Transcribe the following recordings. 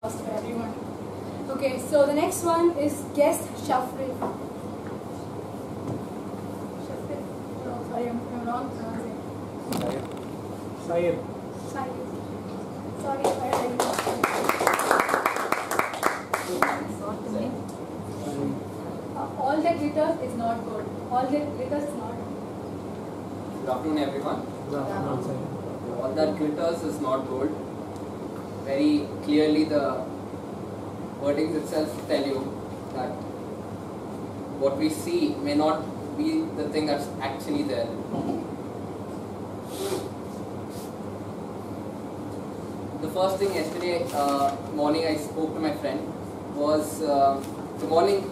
For everyone. Okay, so the next one is guest shuffle. Shuffle. No, sorry, I'm wrong pronouncing. Sayed. Sorry if I read it. All that glitters is not good. All that glitters is not good. Good afternoon, everyone. All that glitters is not gold. Very clearly, the wordings itself tell you that what we see may not be the thing that's actually there. The first thing yesterday morning I spoke to my friend was the morning,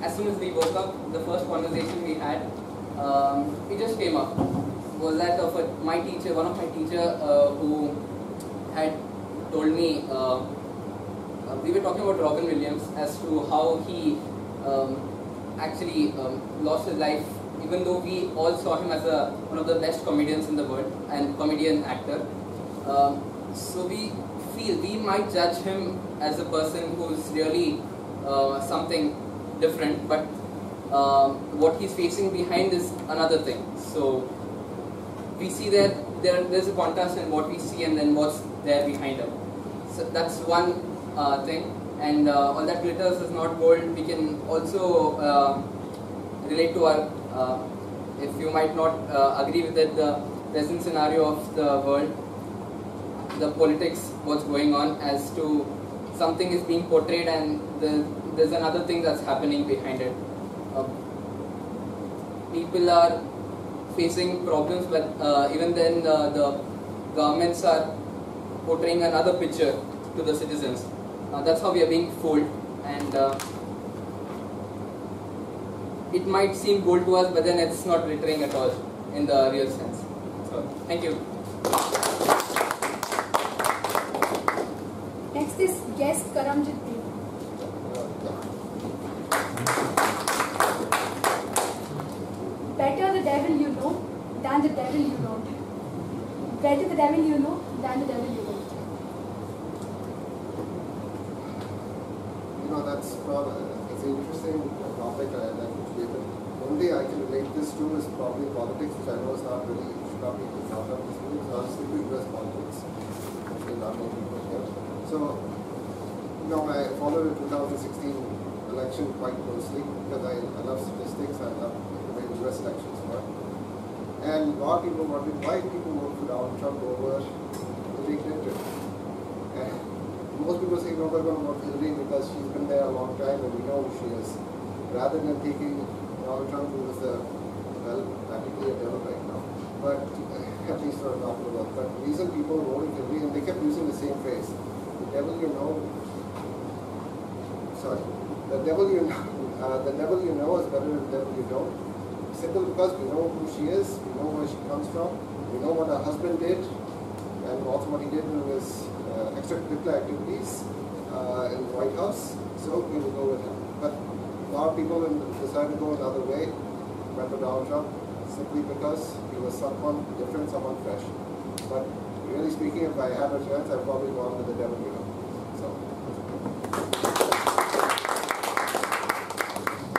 as soon as we woke up, the first conversation we had, it just came up, was that of my teacher, one of my teacher who had told me, we were talking about Robin Williams as to how he actually lost his life, even though we all saw him as one of the best comedians in the world and comedian actor. So we feel we might judge him as a person who's really something different, but what he's facing behind is another thing. So we see that there's a contrast in what we see and then what's there behind him. So that's one thing. And all that glitters is not gold. We can also relate to our, if you might not agree with it, the present scenario of the world, the politics, what's going on, as to something is being portrayed and there's another thing that's happening behind it. People are facing problems, but even then the governments are portraying another picture to the citizens. That's how we are being fooled, and it might seem gold to us, but then it's not glittering at all in the real sense. So, thank you. Next is guest Karamjit. Better the devil you know than the devil you don't. Better the devil you know than the devil you don't. That's it's an interesting topic. I like to debate it. Only I can relate this to is probably politics, which I know is not really, should not be thought of this way. So I was thinking US politics. Actually, not many people here. So, I followed the 2016 election quite closely because I love statistics. I love the way the US elections work. And a lot of people wondered why people vote for Donald Trump over Hillary Clinton. And most people say, no, we're going to vote for Hillary because she's been there a long time and we know who she is. Rather than taking Donald Trump, who is practically a devil right now. But at least for a couple of work. But the reason people voted for Hillary, and they kept using the same phrase, the devil you know, the devil you know is better than the devil you don't. Simple, because we know who she is, we know where she comes from, we know what her husband did, and also what he did in his extracurricular activities in the White House, so we will go with him. But a lot of people decided to go another way, went for Donald Trump, simply because he was someone different, someone fresh. But really speaking, if I had a chance, I'd probably go on with the devil you know.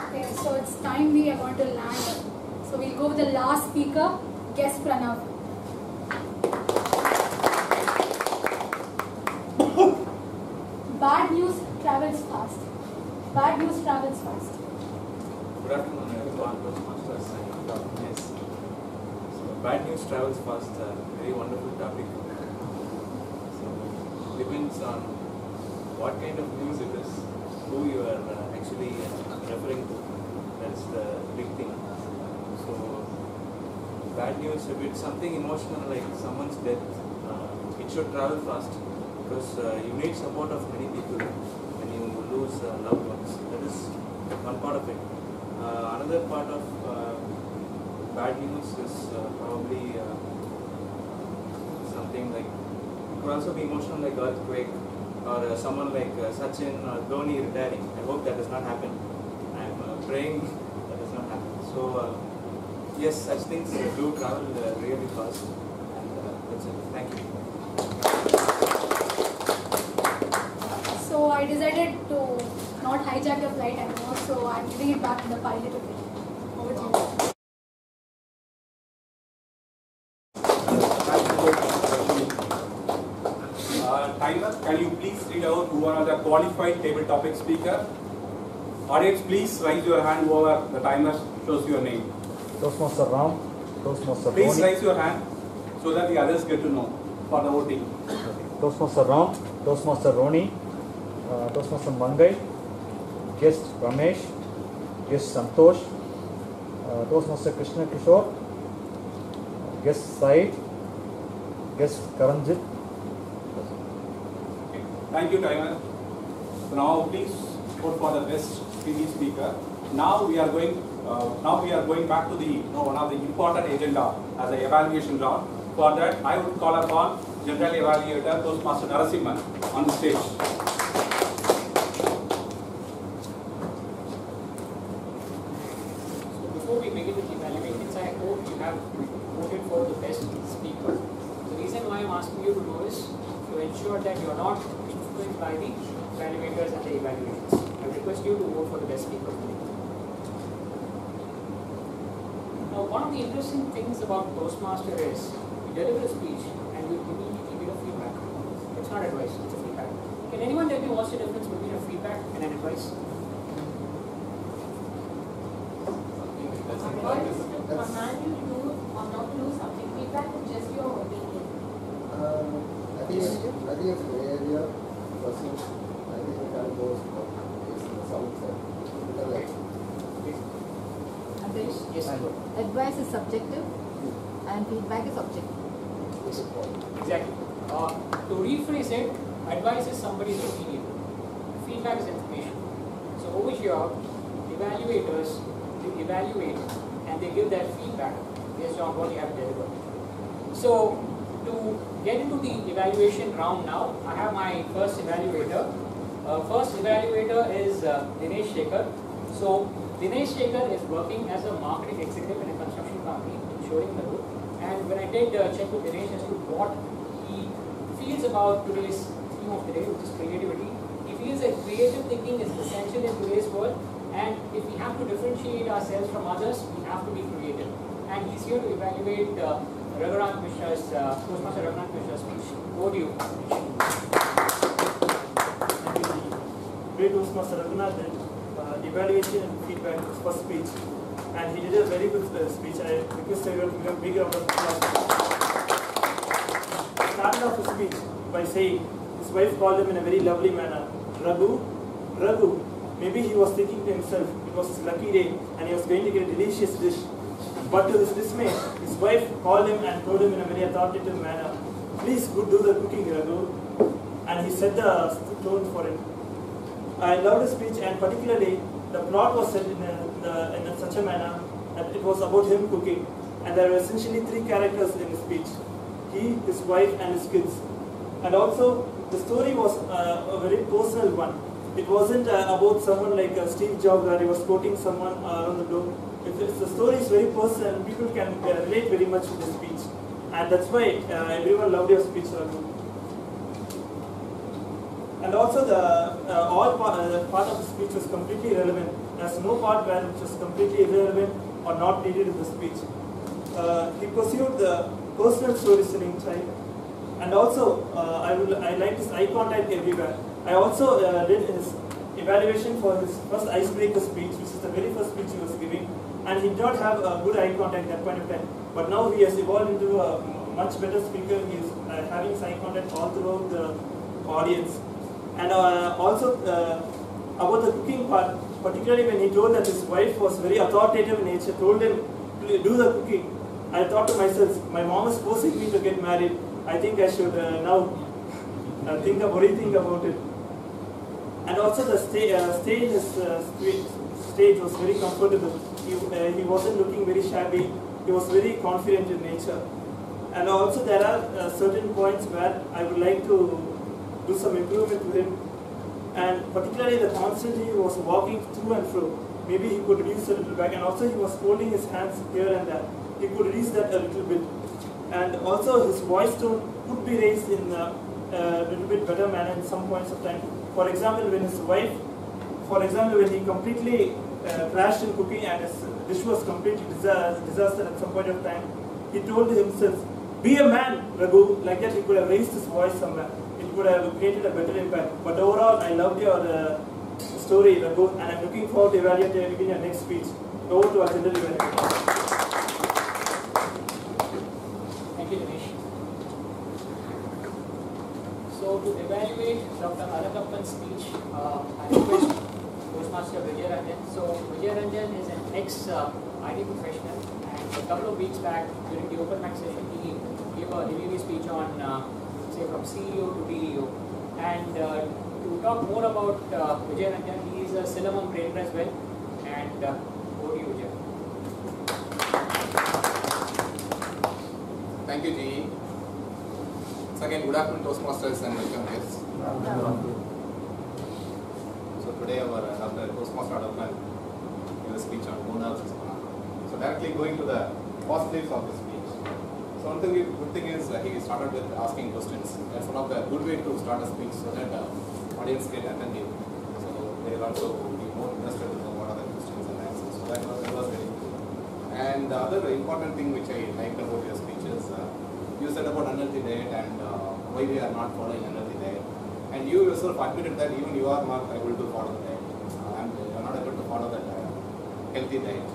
Okay, so it's time we are going to land. So we'll go with the last speaker, guest Pranav. Bad news travels fast. Bad news travels fast. Good afternoon, everyone. Toastmasters. Yes. So, bad news travels fast. Very wonderful topic. So, it depends on what kind of news it is, who you are actually referring to. That's the big thing. So, bad news, if it's something emotional like someone's death, it should travel fast. Because you need support of many people when you lose loved ones. That is one part of it. Another part of bad news is probably something like, it could also be emotional like earthquake, or someone like Sachin or Dhoni retiring. I hope that does not happen. I am praying that does not happen. So yes, such things do travel really fast, and that's it. Thank you. not hijack the flight anymore, so I'm giving it back to the pilot of it. Over to you. Timer, can you please read out who are the qualified table topic speaker? Audience, please raise your hand whoever the timer shows your name. Toastmaster Ram, Toastmaster Please Roni. raise your hand so that the others get to know for the voting. Toastmaster Ram, Toastmaster Roni, Toastmaster Mangai, guest Ramesh, guest Santosh, Toastmaster Krishna Kishore, guest Said, guest Karanjit. Thank you, timer. So now please vote for the best TV speaker. Now we are going back to the one of the important agenda as an evaluation round. For that, I would call upon General Evaluator Toastmaster Narasimhan on the stage. So before we begin with the evaluations, I hope you have voted for the best speaker. The reason why I'm asking you to do is to ensure that you are not influenced by the evaluators and the evaluations. I request you to vote for the best speaker. Now, one of the interesting things about Toastmaster is you deliver a speech and you immediately give a feedback. It's not advice, it's a feedback. Can anyone tell me what's the difference between a feedback and an advice? Advice is to command you to do or not to do something. Feedback is just your opinion. I think it's a gray area. Personally, I think it kind of goes based on the sound side. Yes. Advice is subjective and feedback is objective. Exactly. To rephrase it, advice is somebody's opinion. Feedback is information. So over here, evaluators, they evaluate and they give that feedback based on what you have delivered. So to get into the evaluation round now, I have my first evaluator. First evaluator is Dinesh Shekhar. So Dinesh Shekhar is working as a marketing executive in a construction company, ensuring the road. And when I did check with Dinesh as to what he feels about today's theme of today, which is creativity, he feels that creative thinking is essential in today's world. And if we have to differentiate ourselves from others, we have to be creative. And he's here to evaluate Toastmaster Raghunath Mishra's speech. Over to you. Great Toastmaster Raghunath did evaluation and feedback for speech, and he did a very good speech. I request everyone to give a big round of applause. He started off his speech by saying his wife called him in a very lovely manner, Raghu, Raghu. Maybe he was thinking to himself, it was his lucky day and he was going to get a delicious dish. But to his dismay, his wife called him and told him in a very authoritative manner, please go do the cooking, Raghu. And he set the tone for it. I loved his speech, and particularly the plot was set in such a manner that it was about him cooking. And there were essentially three characters in his speech. He, his wife and his kids. And also the story was a very personal one. It wasn't about someone like Steve Jobs where he was quoting someone around the globe. The story is very personal, people can relate very much to the speech. And that's why everyone loved your speech, Raghu. And also all part of the speech was completely relevant. There's no part where it was completely irrelevant or not needed in the speech. He pursued the personal storytelling type. And also, I liked his eye contact everywhere. I also did his evaluation for his first icebreaker speech, which is the very first speech he was giving. And he did not have a good eye contact at that point of time. But now he has evolved into a much better speaker. He is having his eye contact all throughout the audience. And also about the cooking part, particularly when he told that his wife was very authoritative in nature, told him to do the cooking. I thought to myself, my mom is forcing me to get married. I think I should now think about it. And also the stay in his stage was very comfortable. He wasn't looking very shabby. He was very confident in nature. And also there are certain points where I would like to do some improvement with him. And particularly the constantly he was walking through and fro. Maybe he could reduce a little back. And also he was holding his hands here and there. He could reduce that a little bit. And also his voice tone could be raised in a little bit better manner in some points of time. For example, when his wife For example, when he completely crashed in cooking and his dish was completely disaster at some point of time, he told himself, "Be a man, Raghu." Like that, he could have raised his voice somewhere. It could have created a better impact. But overall, I loved your story, Raghu, and I'm looking forward to evaluating your next speech. Over to our general evaluator. Thank you, Dinesh. So to evaluate Dr. Alakappan's speech, I request Toastmaster Vijay Ranjan. So Vijay Ranjan is an ex-IT professional, and a couple of weeks back during the open mic session, he gave a delivery speech on, say, from CEO to DEO. And to talk more about Vijay Ranjan, he is a Cinnamon trainer as well. And over to you, Vijay. Thank you, GE. So again, good afternoon, Toastmasters, and welcome guests. So today our Toastmaster Adapman gave a speech on bonus. So directly going to the positives of the speech. So one thing, good thing is he started with asking questions. That's one of the good way to start a speech so that audience get attentive. So they will also be more interested in what are the questions and answers. So that was very good. And the other important thing which I liked about your speech is you said about unhealthy diet and why we are not following unhealthy diet. And you yourself admitted that even you are not able to follow the diet. And you are not able to follow that healthy diet.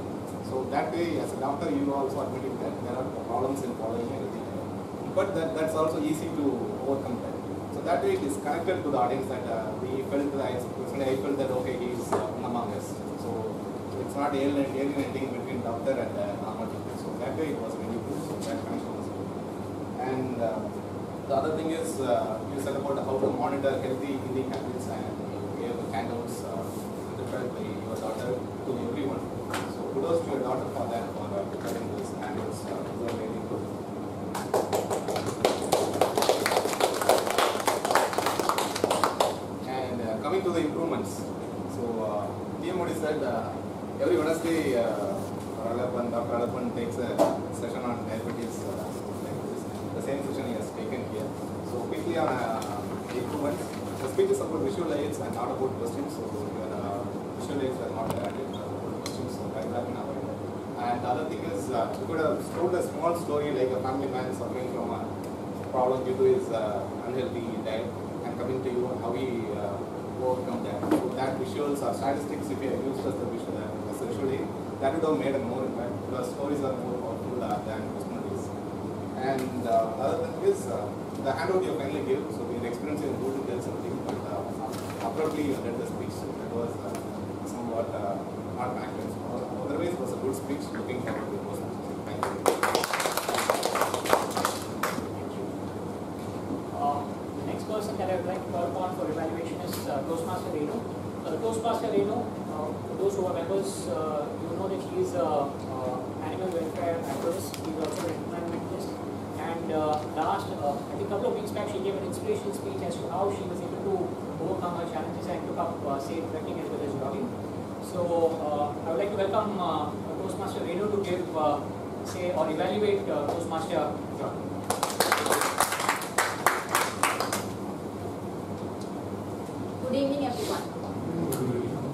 So that way, as a doctor, you also admitted that there are problems in following a healthy diet. But that's also easy to overcome that. So that way it is connected to the audience that we felt that, I felt that okay, he is one among us. So it's not alienating between doctor and normal people. So that way it was very good. So that connection was good. And the other thing is you said about how to monitor healthy eating habits, and you gave handouts prepared by your daughter to everyone. So kudos to your daughter for that, for preparing these handouts. Those are very good. And coming to the improvements. So PM Modi said every Wednesday Dr. Alappan takes a session on diabetes. The same session he has taken here. So quickly on improvements. The speech is about visual aids and not about questions. So your visual aids are not added questions. So that has been avoided. And the other thing is you could have told a small story like a family man suffering from a problem due to his unhealthy diet and coming to you and how he overcome that. So that visuals or statistics, if you have used as the visual aid, that would have made a more impact because stories are more powerful than personalities. And the other thing is the handout you finally gave. So we are experiencing good to tell something, but abruptly you led the speech. So that was somewhat not accurate. Otherwise, it was a good speech. Looking forward to those. Thank you. The next person that I would like to call upon for evaluation is Toastmaster Renu. Toastmaster Renu, for those who are members, you know that he is an animal welfare activist. He is also an environmentalist. And last, I think a couple of weeks back, she gave an inspirational speech as to how she was able to overcome her challenges and took up safe trekking as well as jogging. So I would like to welcome Toastmaster Renu to give, say, or evaluate Toastmaster John. Good evening, everyone.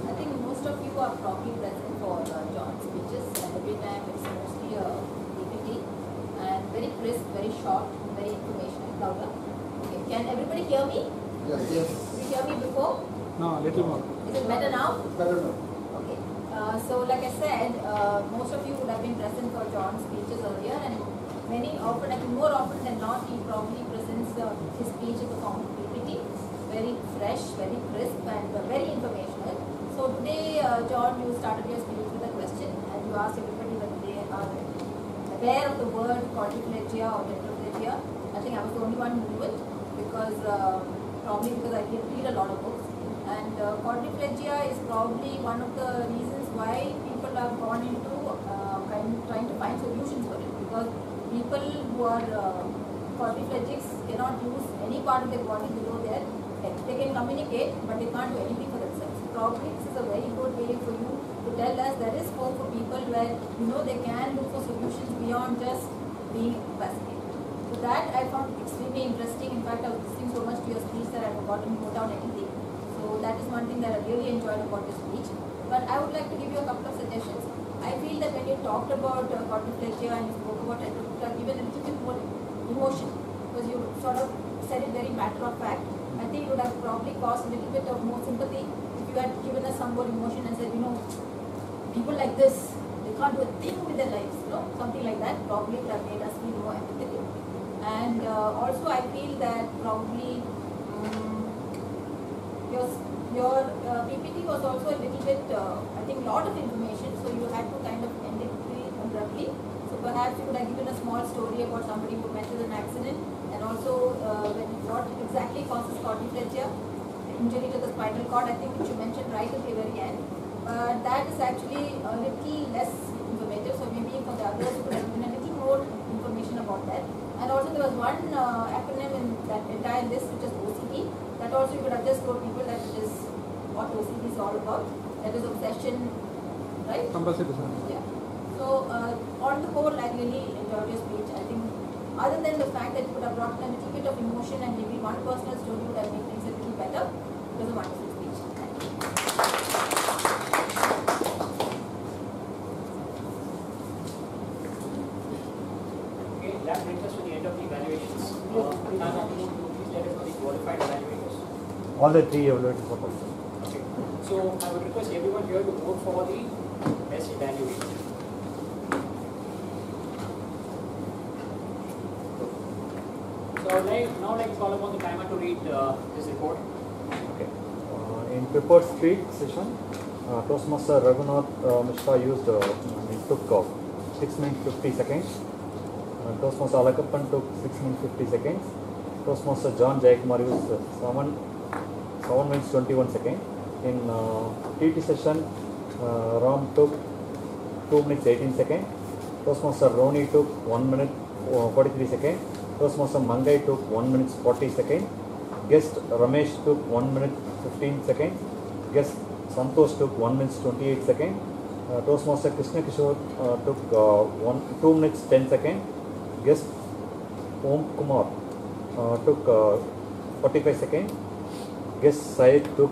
I think most of you are probably present for John's speeches, and every time it's mostly a PPT and very crisp, very short, very informational. Louder. Okay. Can everybody hear me? Yes. Yes. Did you hear me before? No, a little more. Is it better now? Better now. Okay. So like I said, most of you would have been present for John's speeches earlier, and many often, I think more often than not, he probably presents his speech in the form of PPT. Very fresh, very crisp, and very informational. So today, John, you started your speech with a question, and you asked everybody whether they are aware of the word quadriplegia or tetraplegia. I think I was the only one who knew it, because probably because I read a lot of books. And quadriplegia is probably one of the reasons why people have gone into trying to find solutions for it, because people who are quadriplegics cannot use any part of their body below their head. They can communicate, but they can't do anything for themselves. Probably this is a very good way for you to tell us there is hope for people where they can look for solutions beyond just being incapacitated. So that I found extremely interesting. In fact, I was listening so much to your speech that I forgot to note down anything. So So that is one thing that I really enjoyed about the speech. But I would like to give you a couple of suggestions. I feel that when you talked about quadriplegia and you spoke about it, it would have given a little bit more emotion, because you sort of said it very matter of fact. I think it would have probably caused a little bit of more sympathy if you had given us some more emotion and said, people like this, they can't do a thing with their lives, something like that probably would have made us feel more empathetic. And also I feel that probably your PPT was also a little bit, I think, lot of information, so you had to kind of end it pretty abruptly. So perhaps you could have given a small story about somebody who met with an accident, and also what exactly causes quadriplegia, injury to the spinal cord, I think, which you mentioned right at the very end. That is actually a little less informative, so maybe for the others you could have given a little more information about that. And also there was one acronym in that entire list, which is OCD. That also you could have just told people that it is what OCD is all about. That is obsession, right? Compulsive disorder. Yeah. So on the whole, I really enjoyed your speech. I think other than the fact that you could have brought in a little bit of emotion and maybe one personal story would have made things a little better, it was a wonderful speech. Thank you. Okay, that brings us to the end of the evaluations. Please let us know the qualified evaluators. All the three evaluators were qualified. Okay. So I would request everyone here to vote for the best evaluator. So I would now like to call upon the timer to read this report. Okay. In prepared street session, Toastmaster Raghunath Mishra used took 6 minutes 50 seconds. Toastmaster Alakappan took 6 minutes 50 seconds. Toastmaster John Jayakumar used 7 minutes 21 seconds. In TT session, Ram took 2 minutes 18 seconds. Toastmaster Roni took 1 minute 43 seconds. Toastmaster Mangai took 1 minute 40 seconds. Guest Ramesh took 1 minute 15 seconds. Guest Santosh took 1 minute 28 seconds. Toastmaster Krishna Kishore took 2 minutes 10 seconds. Guest Om Kumar took 45 seconds. Guest Syed took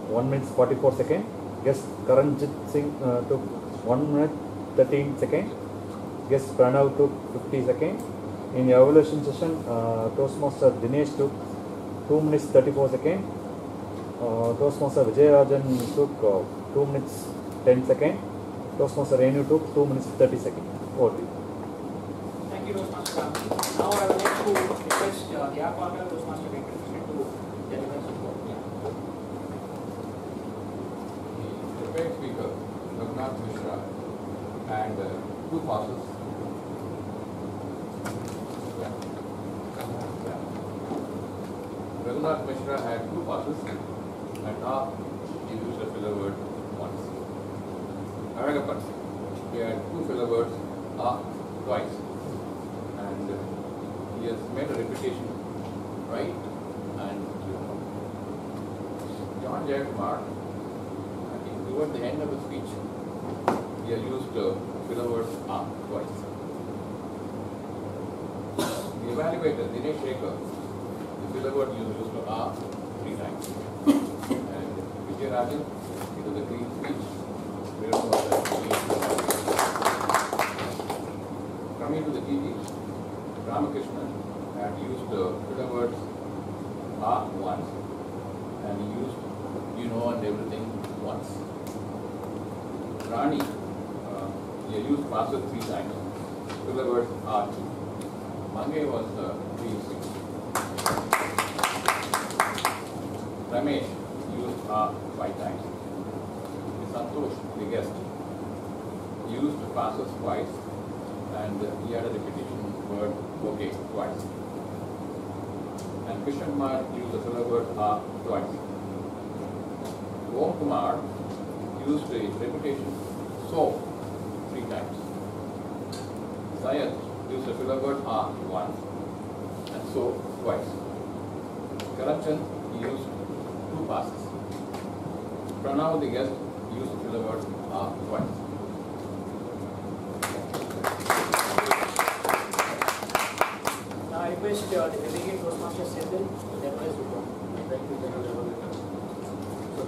1 minute 44 seconds. Guest Karanjit Singh took 1 minute 13 seconds. Guest Pranav took 50 seconds. In the evaluation session, Toastmaster Dinesh took 2 minutes 34 seconds. Toastmaster Vijayarajan took 2 minutes 10 seconds. Toastmaster Renu took 2 minutes 30 seconds. Over to you. Thank you, Toastmaster Ram. Now I would like to request the app partner, Toastmaster Venkatesh, to deliver his report. The prepared speaker, Raghunath Mishra, and 2 passes. Raghunath Mishra had 2 passes, and he used a filler word once. Alakappan, he had 2 filler words twice, and he has made a repetition right and John Jayakumar, I think towards the end of the speech, he has used filler word twice. The evaluator, Dinesh Shekhar, the filler word used 3 times. And Vijayarajan, it was a clean speech. Coming to the TT, Ramakrishnan had used the filler words once, and he used and everything once. Rani, he had used passes 3 times. Filler words 2. Mangai was 3 6. Ramesh used 5 times. Santosh, the guest, used passes twice, and he had a repetition word okay twice. And Krishna Kumar used the filler word twice. Om Kumar used a repetition so 3 times. Syed used the filler word once, and so twice. Karanchand used 2 passes. Pranav, the guest, used the filler word twice. Now I request the delegate Toastmaster Sendil to deliver his report.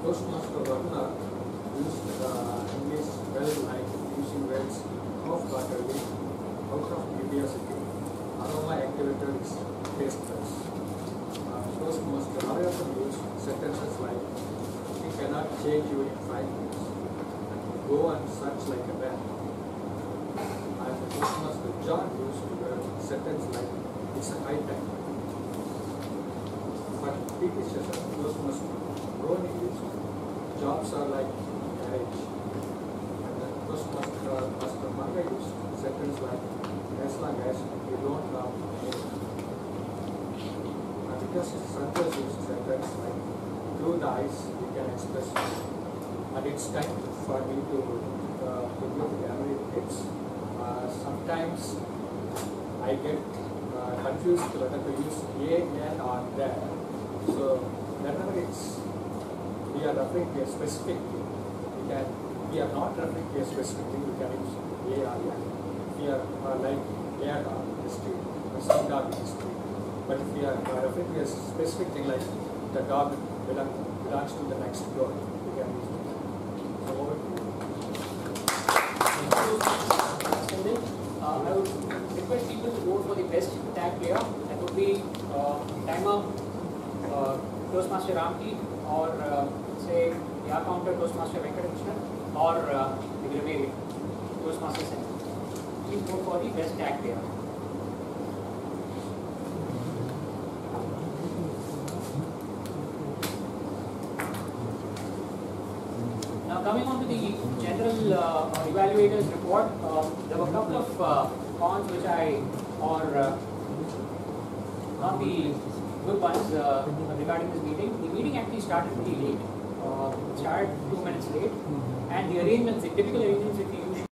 Toastmaster Raghunath used English well, like using words half-heartedly, out of curiosity. Aroma activator is taste buds. Toastmaster Narayana used sentences like, "We cannot change you in 5 minutes. Go and search like a man." And Toastmaster John used a sentence like, "It's a high time." But PT session Toastmaster Ronnie used, "Jobs are like marriage." And then Toastmaster Manga used sentence like, "As long as you don't harm anyone." And because Santos used sentence like, "Through the eyes we can express." And it's time for me to give the gallery tips. Sometimes I get confused whether to use a, an or that. So whenever we are referring to a specific thing, we are not referring to a specific thing, we can use a or an. We are like a dog in the street, or some dog in the street. But if we are referring to a specific thing like the dog belongs to the next door, we can use it. So over to you. I would request people to vote for the best tag player. That would be timer Toastmaster Ramki, or say the counter Toastmaster Venkatakrishnan, or the Gramary Toastmaster Sen. Please vote for the best tag player. Now coming on to the general evaluators report, there were a couple of cons which not the good ones regarding this meeting. The meeting actually started pretty late. It started 2 minutes late, and the arrangements, the typical arrangements which we